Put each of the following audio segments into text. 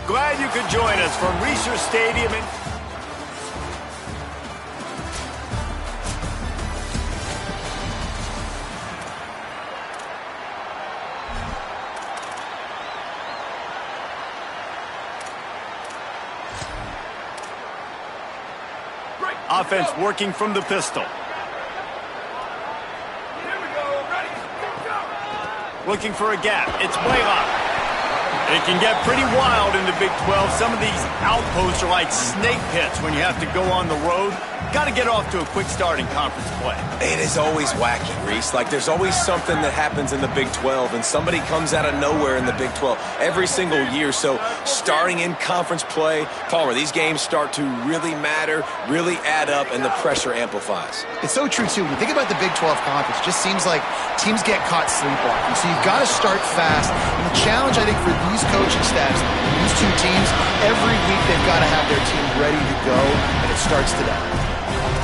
Glad you could join us from Reser Stadium. Offense working from the pistol. Looking for a gap. It's Blaylock. It can get pretty wild in the Big 12. Some of these outposts are like snake pits when you have to go on the road. Got to get off to a quick start in conference play. It is always wacky, Reese. Like, there's always something that happens in the Big 12, and somebody comes out of nowhere in the Big 12 every single year. So, starting in conference play, Palmer, these games start to really matter, really add up, and the pressure amplifies. It's so true, too. When you think about the Big 12 conference, it just seems like teams get caught sleepwalking. So, you've got to start fast. And the challenge, I think, for these coaching staffs, these two teams, every week they've got to have their team ready to go, and it starts today.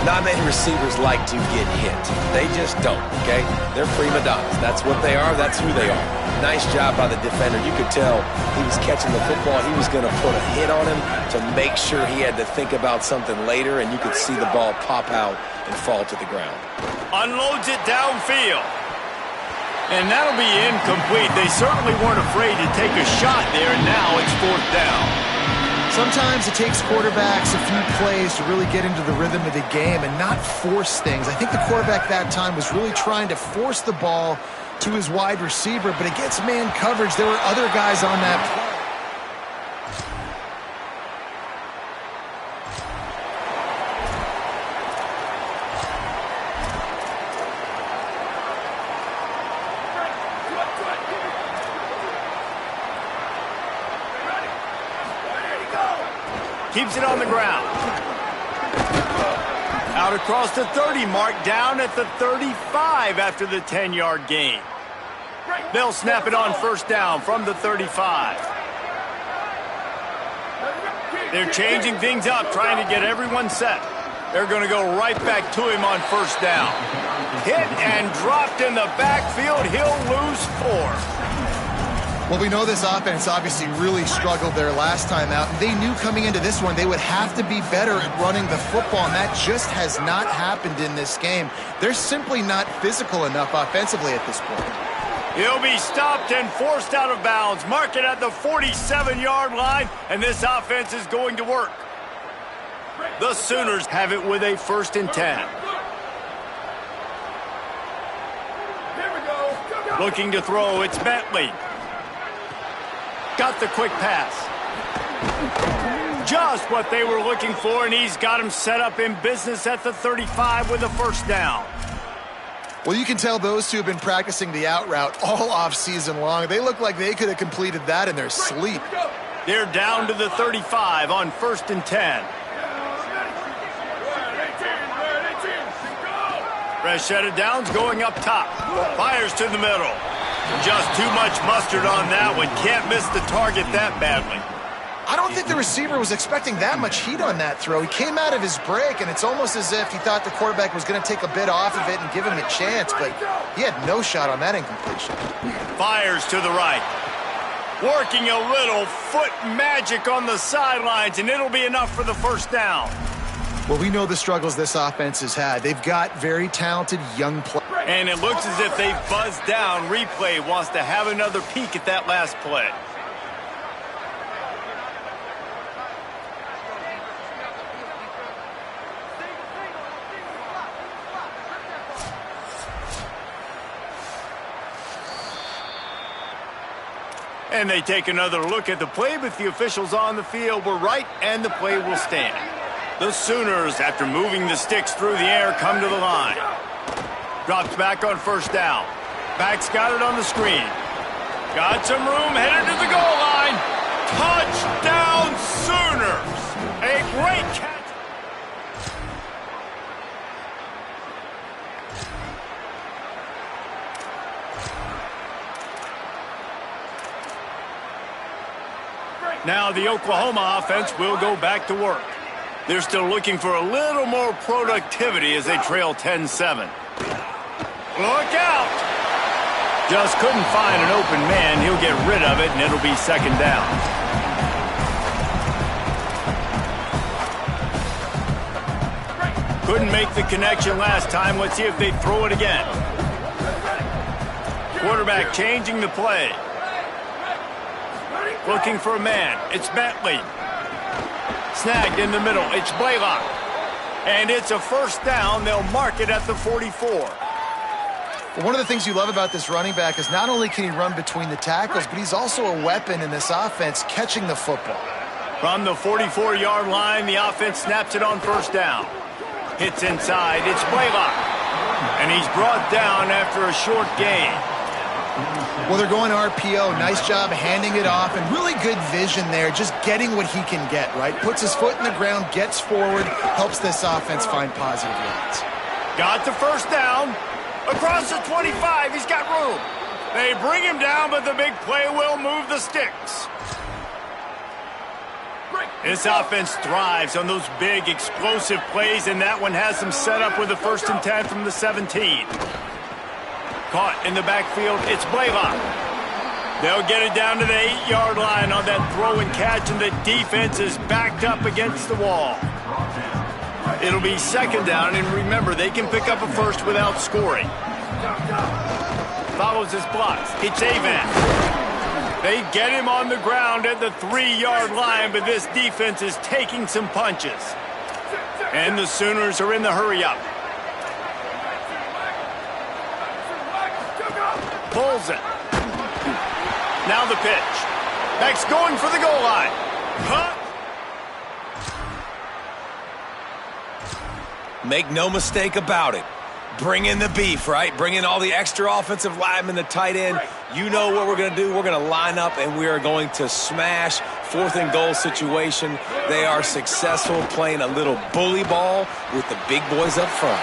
Not many receivers like to get hit. They just don't, okay? They're prima donnas. That's what they are. That's who they are. Nice job by the defender. You could tell he was catching the football. He was going to put a hit on him to make sure he had to think about something later, and you could see the ball pop out and fall to the ground. Unloads it downfield. And that'll be incomplete. They certainly weren't afraid to take a shot there, and now it's 4th down. Sometimes it takes quarterbacks a few plays to really get into the rhythm of the game and not force things. I think the quarterback that time was really trying to force the ball to his wide receiver, but against man coverage, there were other guys on that play. Keeps it on the ground. Out across the 30 mark, down at the 35 after the 10-yard gain. They'll snap it on 1st down from the 35. They're changing things up, trying to get everyone set. They're going to go right back to him on 1st down. Hit and dropped in the backfield. He'll lose 4. Well, we know this offense obviously really struggled their last time out. They knew coming into this one they would have to be better at running the football, and that just has not happened in this game. They're simply not physical enough offensively at this point. He'll be stopped and forced out of bounds. Mark it at the 47-yard line, and this offense is going to work. The Sooners have it with a 1st and 10. Looking to throw, it's Bentley. Got the quick pass. Just what they were looking for, and he's got him set up in business at the 35 with a 1st down. Well, you can tell those two have been practicing the out route all off-season long. They look like they could have completed that in their sleep. They're down to the 35 on 1st and 10. Fresh set of downs going up top. Fires to the middle. Just too much mustard on that one. Can't miss the target that badly. I don't think the receiver was expecting that much heat on that throw. He came out of his break, and it's almost as if he thought the quarterback was going to take a bit off of it and give him a chance, but he had no shot on that incompletion. Fires to the right. Working a little foot magic on the sidelines, and it'll be enough for the 1st down. Well, we know the struggles this offense has had. They've got very talented young players. And it looks as if they've buzzed down. Replay wants to have another peek at that last play. And they take another look at the play, but the officials on the field were right, and the play will stand. The Sooners, after moving the sticks through the air, come to the line. Drops back on 1st down. Back's got it on the screen. Got some room, headed to the goal line. Touchdown, Sooners! A great catch. Now the Oklahoma offense will go back to work. They're still looking for a little more productivity as they trail 10-7. Look out! Just couldn't find an open man. He'll get rid of it, and it'll be 2nd down. Couldn't make the connection last time. Let's see if they throw it again. Quarterback changing the play. Looking for a man. It's Bentley. Snagged in the middle. It's Blaylock. And it's a first down. They'll mark it at the 44. Well, one of the things you love about this running back is not only can he run between the tackles, but he's also a weapon in this offense catching the football. From the 44-yard line, the offense snaps it on first down. Hits inside. It's Blaylock. And he's brought down after a short gain. Well, they're going RPO. Nice job handing it off, and really good vision there, just getting what he can get, right? Puts his foot in the ground, gets forward, helps this offense find positive yards. Got the first down. Across the 25, he's got room. They bring him down, but the big play will move the sticks. This offense thrives on those big, explosive plays, and that one has them set up with a 1st and 10 from the 17. Caught in the backfield, it's Blaylock. They'll get it down to the 8-yard line on that throw and catch, and the defense is backed up against the wall. It'll be 2nd down, and remember, they can pick up a first without scoring. Follows his blocks. It's Avent. They get him on the ground at the 3-yard line, but this defense is taking some punches. And the Sooners are in the hurry-up. Pulls it. Now the pitch. Beck's going for the goal line. Cut. Make no mistake about it. Bring in the beef, right? Bring in all the extra offensive linemen, the tight end. You know what we're going to do. We're going to line up, and we are going to smash 4th and goal situation. They are successful playing a little bully ball with the big boys up front.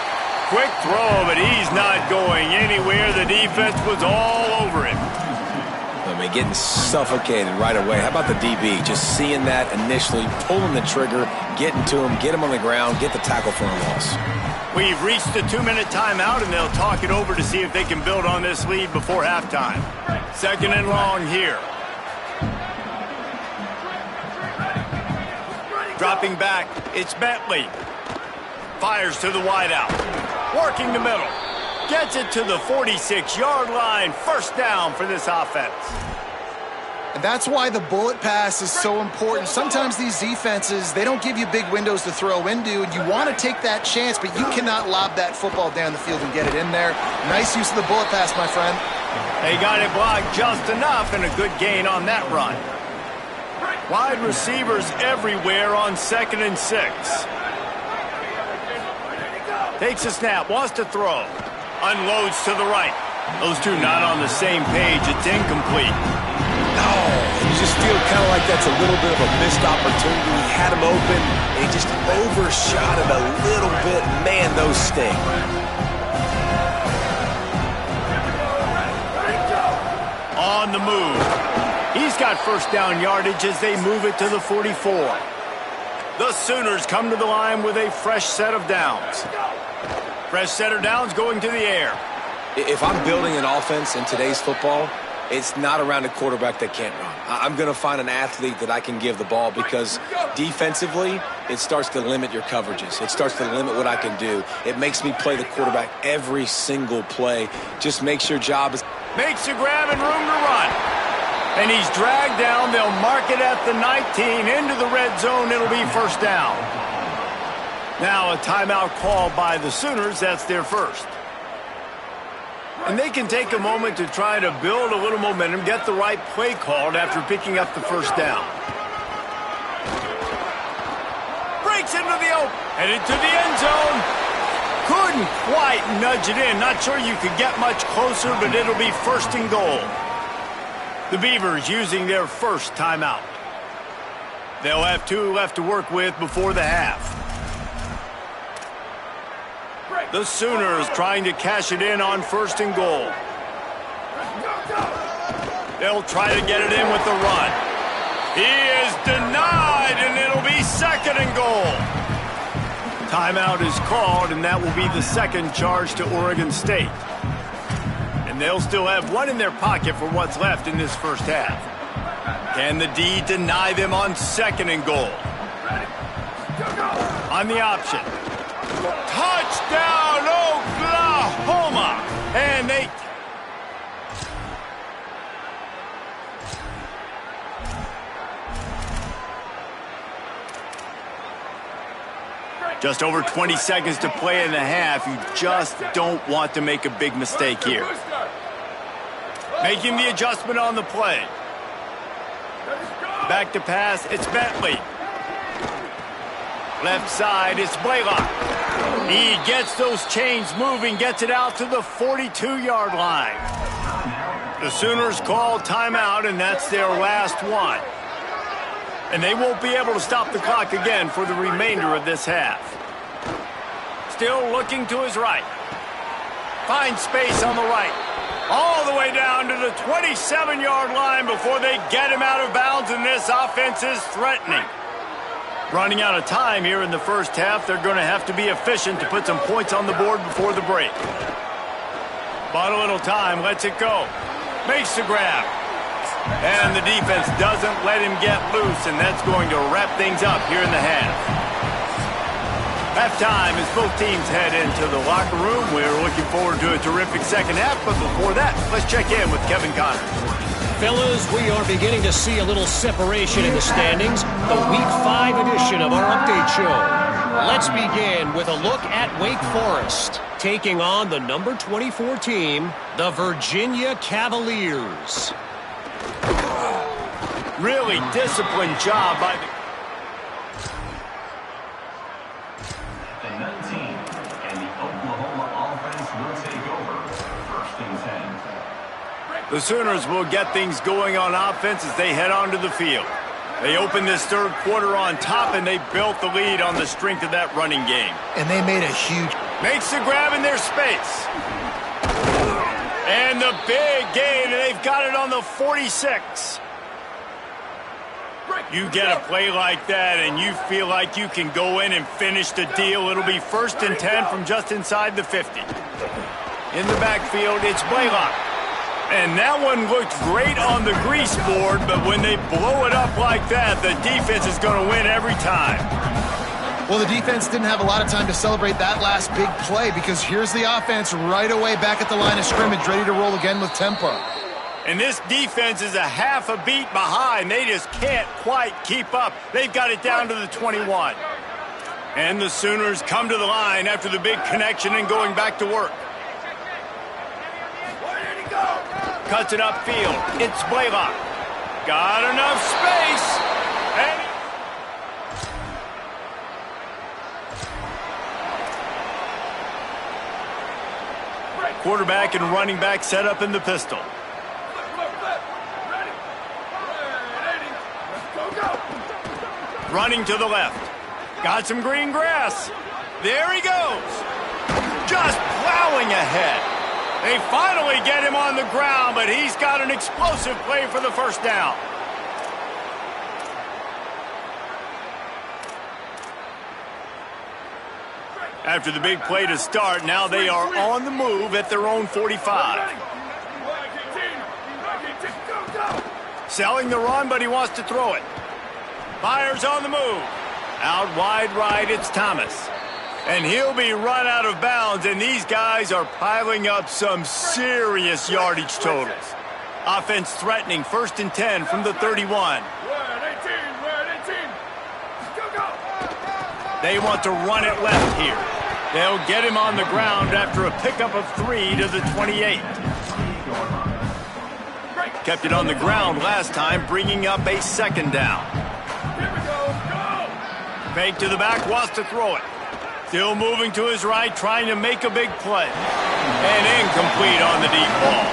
Quick throw, but he's not going anywhere. The defense was all over him. I mean, getting suffocated right away. How about the DB? Just seeing that initially, pulling the trigger, getting to him, get him on the ground, get the tackle for a loss. We've reached the 2-minute timeout, and they'll talk it over to see if they can build on this lead before halftime. 2nd and long here. Dropping back, it's Bentley. Fires to the wideout. Working the middle. Gets it to the 46-yard line. 1st down for this offense. And that's why the bullet pass is so important. Sometimes these defenses, they don't give you big windows to throw into, and you want to take that chance, but you cannot lob that football down the field and get it in there. Nice use of the bullet pass, my friend. They got it blocked just enough, and a good gain on that run. Wide receivers everywhere on 2nd and 6. Takes a snap, wants to throw. Unloads to the right. Those two not on the same page. It's incomplete. Oh, you just feel kind of like that's a little bit of a missed opportunity. He had him open, and he just overshot it a little bit. Man, those sting. On the move. He's got 1st down yardage as they move it to the 44. The Sooners come to the line with a fresh set of downs. Fresh set of downs going to the air. If I'm building an offense in today's football, it's not around a quarterback that can't run. I'm going to find an athlete that I can give the ball, because defensively, it starts to limit your coverages. It starts to limit what I can do. It makes me play the quarterback every single play. Just makes your job is... Makes a grab and room to run. And he's dragged down. They'll mark it at the 19. Into the red zone. It'll be 1st down. Now a timeout called by the Sooners. That's their first. And they can take a moment to try to build a little momentum, get the right play called after picking up the 1st down. Breaks into the open. Headed to the end zone. Couldn't quite nudge it in. Not sure you could get much closer, but it'll be 1st and goal. The Beavers using their first timeout. They'll have 2 left to work with before the half. The Sooners trying to cash it in on 1st and goal. They'll try to get it in with the run. He is denied, and it'll be 2nd and goal. Timeout is called, and that will be the 2nd charge to Oregon State. And they'll still have 1 in their pocket for what's left in this first half. Can the D deny them on 2nd and goal? On the option. Touchdown, Oklahoma! And they... Just over 20 seconds to play in the half. You just don't want to make a big mistake here. Making the adjustment on the play. Back to pass, it's Bentley. Left side, it's Blaylock. He gets those chains moving, gets it out to the 42-yard line. The Sooners call timeout, and that's their last one. And they won't be able to stop the clock again for the remainder of this half. Still looking to his right. Finds space on the right. All the way down to the 27-yard line before they get him out of bounds, and this offense is threatening. Running out of time here in the first half. They're going to have to be efficient to put some points on the board before the break. But a little time, lets it go. Makes the grab. And the defense doesn't let him get loose, and that's going to wrap things up here in the half. Halftime as both teams head into the locker room. We're looking forward to a terrific second half, but before that, let's check in with Kevin Connors. Fellas, we are beginning to see a little separation in the standings. The Week 5 edition of our update show. Let's begin with a look at Wake Forest, taking on the number 24 team, the Virginia Cavaliers. Really disciplined job by the... The 19 and the Oklahoma offense will take over. First and 10. The Sooners will get things going on offense as they head onto the field. They opened this third quarter on top, and they built the lead on the strength of that running game. And they made a huge... Makes the grab in their space. And the big gain, and they've got it on the 46. You get a play like that, and you feel like you can go in and finish the deal. It'll be first and 10 from just inside the 50. In the backfield, it's Blaylock. And that one looked great on the grease board, but when they blow it up like that, the defense is going to win every time. Well, the defense didn't have a lot of time to celebrate that last big play because here's the offense right away back at the line of scrimmage, ready to roll again with tempo. And this defense is a half a beat behind. They just can't quite keep up. They've got it down to the 21. And the Sooners come to the line after the big connection and going back to work. Cuts it upfield. It's Blaylock. Got enough space. And quarterback and running back set up in the pistol. Running to the left. Got some green grass. There he goes. Just plowing ahead. They finally get him on the ground, but he's got an explosive play for the first down. After the big play to start, now they are on the move at their own 45. Selling the run, but he wants to throw it. Myers on the move. Out wide right, it's Thomas. And he'll be run out of bounds, and these guys are piling up some serious yardage totals. Offense threatening, first and 10 from the 31. They want to run it left here. They'll get him on the ground after a pickup of 3 to the 28. Kept it on the ground last time, bringing up a second down. Fake to the back, wants to throw it. Still moving to his right, trying to make a big play. And incomplete on the deep ball.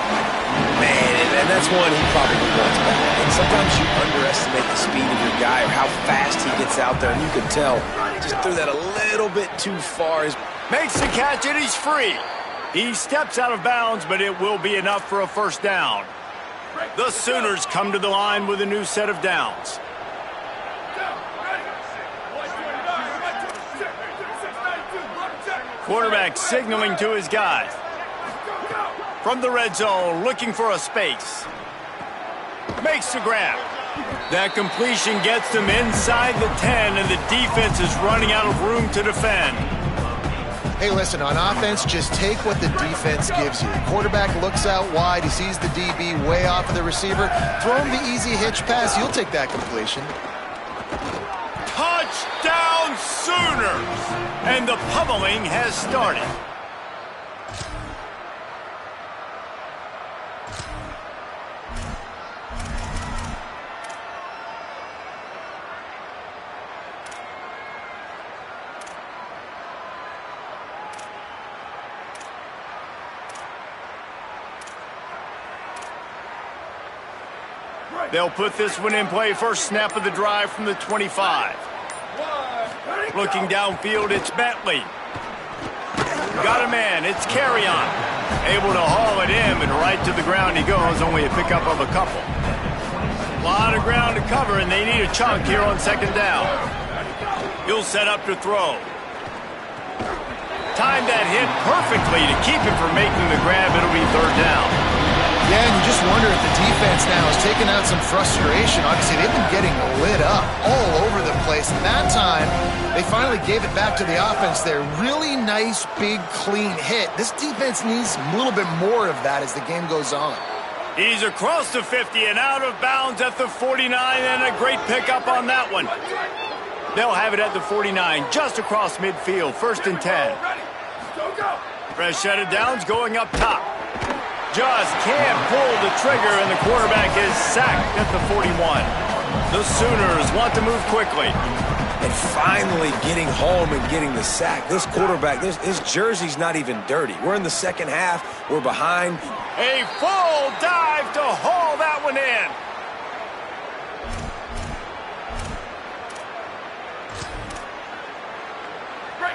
Man, and that's one he probably wants back. And sometimes you underestimate the speed of your guy or how fast he gets out there, and you can tell just threw that a little bit too far. Makes the catch, and he's free. He steps out of bounds, but it will be enough for a first down. The Sooners come to the line with a new set of downs. Quarterback signaling to his guys. From the red zone, looking for a space. Makes the grab. That completion gets them inside the 10, and the defense is running out of room to defend. Hey, listen, on offense, just take what the defense gives you. The quarterback looks out wide. He sees the DB way off of the receiver. Throw him the easy hitch pass. You'll take that completion. Touchdown Sooners! And the pummeling has started. They'll put this one in play. First snap of the drive from the 25. Looking downfield, it's Bentley. Got a man, it's Carrion. Able to haul it in, and right to the ground he goes, only a pickup of a couple. A lot of ground to cover, and they need a chunk here on second down. He'll set up to throw. Timed that hit perfectly to keep him from making the grab. It'll be third down. Yeah, and you just wonder if the defense now is taking out some frustration. Obviously, they've been getting lit up all over the place. And that time, they finally gave it back to the offense there. Really nice, big, clean hit. This defense needs a little bit more of that as the game goes on. He's across the 50 and out of bounds at the 49, and a great pickup on that one. They'll have it at the 49, just across midfield, 1st and 10. Fresh set of downs going up top. Just can't pull the trigger, and the quarterback is sacked at the 41. The Sooners want to move quickly. And finally getting home and getting the sack. This quarterback, his jersey's not even dirty. We're in the second half. We're behind. A full dive to haul that one in.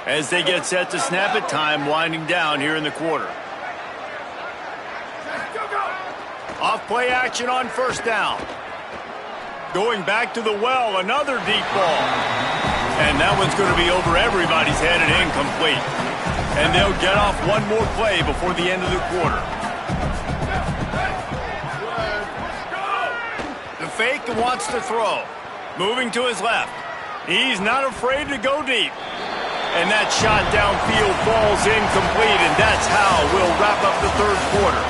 As they get set to snap it, time winding down here in the quarter. Off play action on first down. Going back to the well, another deep ball. And that one's going to be over everybody's head and incomplete. And they'll get off one more play before the end of the quarter. The fake wants to throw. Moving to his left. He's not afraid to go deep. And that shot downfield falls incomplete, and that's how we'll wrap up the third quarter.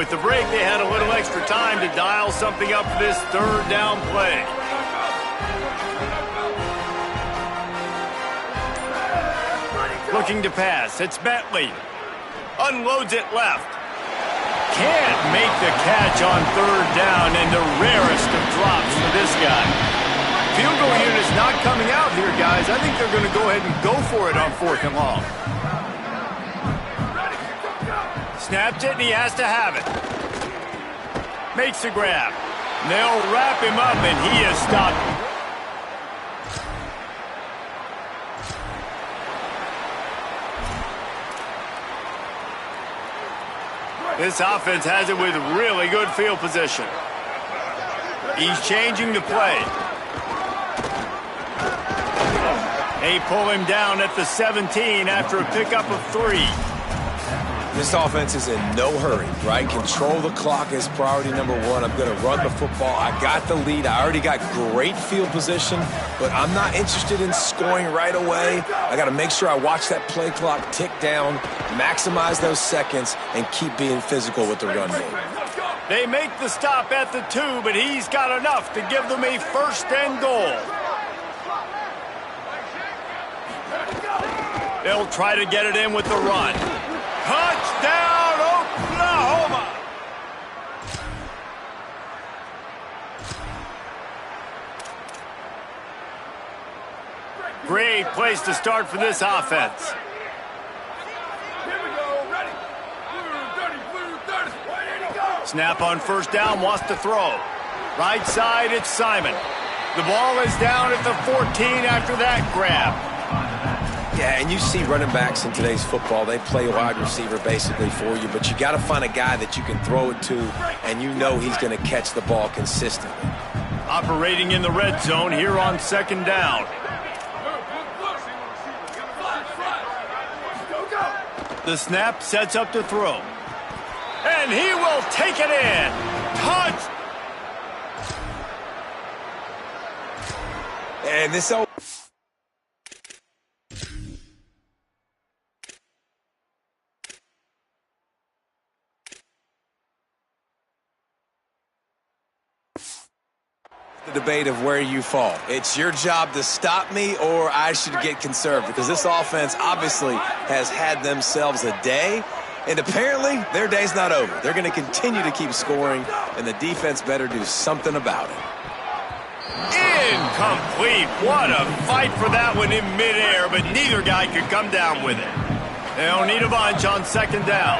With the break, they had a little extra time to dial something up for this third down play. Looking to pass, it's Bentley. Unloads it left. Can't make the catch on third down, and the rarest of drops for this guy. Field goal unit's not coming out here, guys. I think they're going to go ahead and go for it on 4th and long. Snaps it, and he has to have it. Makes the grab. They'll wrap him up, and he is stopped. This offense has it with really good field position. He's changing the play. They pull him down at the 17 after a pickup of 3. This offense is in no hurry, right? Control the clock is priority number one. I'm going to run the football. I got the lead. I already got great field position, but I'm not interested in scoring right away. I got to make sure I watch that play clock tick down, maximize those seconds, and keep being physical with the run game. They make the stop at the 2, but he's got enough to give them a 1st and goal. They'll try to get it in with the run. Touchdown, Oklahoma! Great place to start for this offense. Snap on first down, wants to throw. Right side, it's Simon. The ball is down at the 14 after that grab. Yeah, and you see running backs in today's football, they play wide receiver basically for you, but you got to find a guy that you can throw it to, and you know he's going to catch the ball consistently. Operating in the red zone here on second down. The snap sets up to throw. And he will take it in. Touch. And this the debate of where you fall. It's your job to stop me, or I should get conserved, because this offense obviously has had themselves a day, and apparently their day's not over. They're going to continue to keep scoring, and the defense better do something about it. Incomplete. What a fight for that one in midair, but neither guy could come down with it. They'll need a bunch on second down.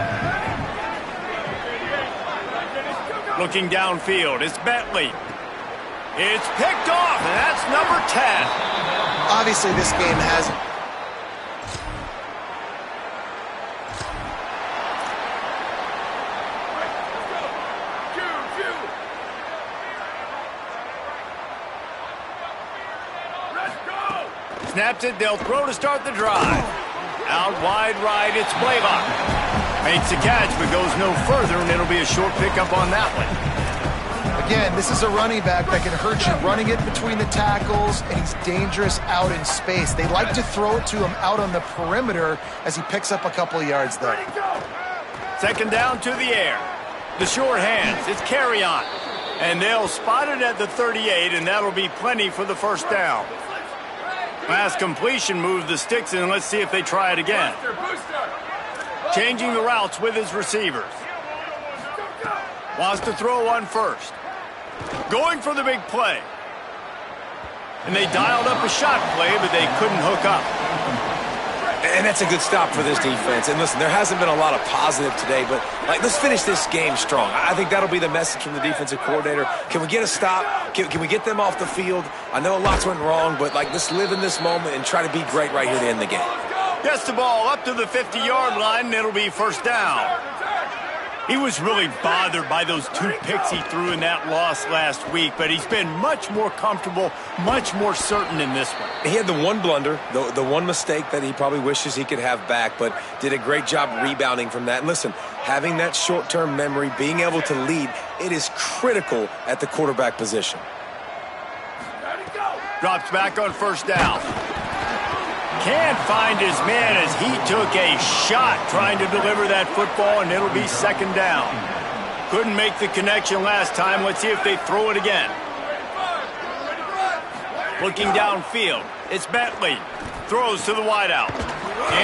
Looking downfield, it's Bentley. It's picked off, and that's number 10. Obviously, this game hasn't. Snaps it, they'll throw to start the drive. Out wide right, it's Blaylock. Makes the catch, but goes no further, and it'll be a short pickup on that one. Again, this is a running back that can hurt you running it between the tackles, and he's dangerous out in space. They like to throw it to him out on the perimeter as he picks up a couple of yards there. Second down to the air. The short hands, it's Carry-On. And they'll spot it at the 38, and that'll be plenty for the first down. Last completion moved the sticks, and let's see if they try it again. Changing the routes with his receivers. Wants to throw on first. Going for the big play. And they dialed up a shot play, but they couldn't hook up. And that's a good stop for this defense. And listen, there hasn't been a lot of positive today, but let's finish this game strong. I think that'll be the message from the defensive coordinator. Can we get a stop? Can we get them off the field? I know lots went wrong, but let's live in this moment and try to be great right here to end the game. Gets the ball up to the 50-yard line, and it'll be first down. He was really bothered by those 2 picks he threw in that loss last week, but he's been much more comfortable, much more certain in this one. He had the one blunder, the one mistake that he probably wishes he could have back, but did a great job rebounding from that. And listen, having that short-term memory, being able to lead, it is critical at the quarterback position. Drops back on first down. Can't find his man as he took a shot trying to deliver that football, and it'll be second down. Couldn't make the connection last time. Let's see if they throw it again. Looking downfield, it's Bentley. Throws to the wideout.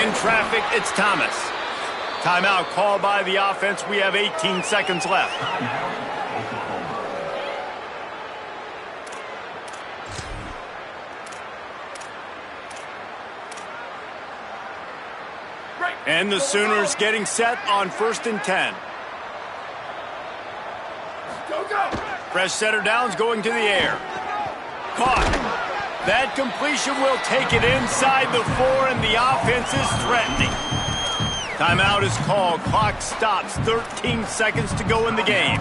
In traffic, it's Thomas. Timeout called by the offense. We have 18 seconds left. And the Sooners getting set on 1st and 10. Fresh setter downs going to the air. Caught. That completion will take it inside the 4, and the offense is threatening. Timeout is called. Clock stops. 13 seconds to go in the game.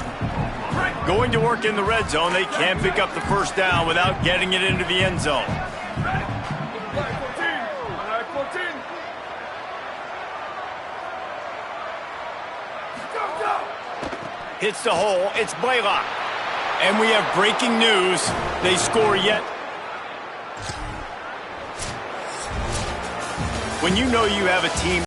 Going to work in the red zone. They can't pick up the first down without getting it into the end zone. Hits the hole. It's Blaylock. And we have breaking news. They score yet. When you know you have a team